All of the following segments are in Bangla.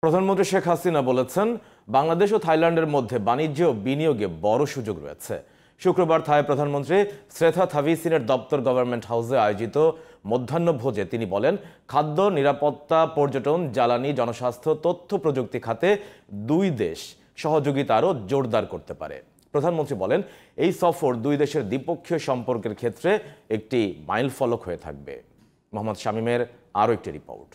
প্রধানমন্ত্রী শেখ হাসিনা বলেছেন, বাংলাদেশ ও থাইল্যান্ডের মধ্যে বাণিজ্য ও বিনিয়োগে বড় সুযোগ রয়েছে। শুক্রবার থাই প্রধানমন্ত্রী শ্রেথা থাভিসিনের দপ্তর গভর্নমেন্ট হাউসে আয়োজিত মধ্যাহ্নভোজে তিনি বলেন, খাদ্য নিরাপত্তা, পর্যটন, জ্বালানি, জনস্বাস্থ্য, তথ্য প্রযুক্তি খাতে দুই দেশ সহযোগিতা আরও জোরদার করতে পারে। প্রধানমন্ত্রী বলেন, এই সফর দুই দেশের দ্বিপক্ষীয় সম্পর্কের ক্ষেত্রে একটি মাইলফলক হয়ে থাকবে। মোহাম্মদ শামীমের আরও একটি রিপোর্ট।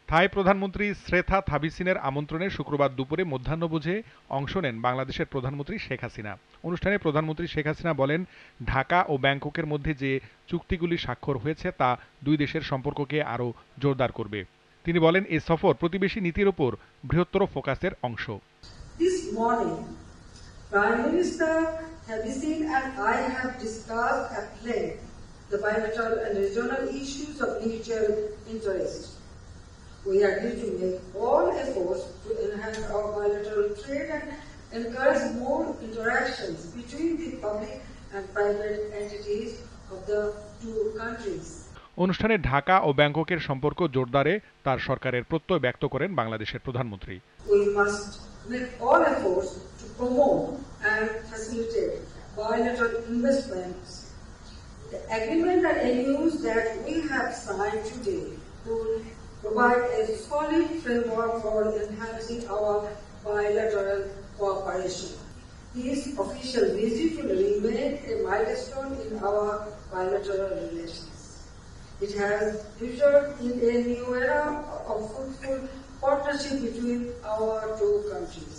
থাই প্রধানমন্ত্রী শ্রেথা থাভিসিনের আমন্ত্রণে শুক্রবার দুপুরে মধ্যাহ্নভোজে অংশ নেন বাংলাদেশের প্রধানমন্ত্রী শেখ হাসিনা। অনুষ্ঠানে প্রধানমন্ত্রী শেখ হাসিনা বলেন, ঢাকা ও ব্যাংককের মধ্যে যে চুক্তিগুলি স্বাক্ষর হয়েছে তা দুই দেশের সম্পর্ককে আরও জোরদার করবে। তিনি বলেন, এই সফর প্রতিবেশী নীতির উপর বৃহত্তর ফোকাসের অংশ। This morning, Prime Minister Thabisine and I have discussed at length the bilateral and regional issues of mutual interest. We agree to make all efforts to enhance our bilateral trade and encourage more interactions between the public and private entities of the two countries. অনুষ্ঠানে ঢাকা ও ব্যাংককের সম্পর্ক জোরদারে তার সরকারের প্রত্যয় ব্যক্ত করেন বাংলাদেশের প্রধানমন্ত্রী। We must make all efforts to promote and facilitate bilateral investments. The agreement and MOUs that we have signed today will provide a solid framework for enhancing our bilateral cooperation. This official visit will remain a milestone in our bilateral relations. It has ushered in a new era of fruitful partnership between our two countries.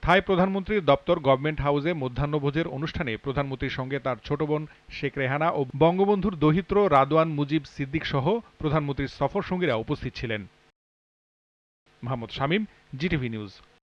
থাই প্রধানমন্ত্রীর দপ্তর গভর্নমেন্ট হাউসে মধ্যাহ্নভোজের অনুষ্ঠানে প্রধানমন্ত্রীর সঙ্গে তার ছোট বোন শেখ রেহানা ও বঙ্গবন্ধুর দৌহিত্র রাদওয়ান মুজিব সিদ্দিক সহ প্রধানমন্ত্রীর সফর সঙ্গীরা উপস্থিত ছিলেন। Mohammad Shamim, GTV news.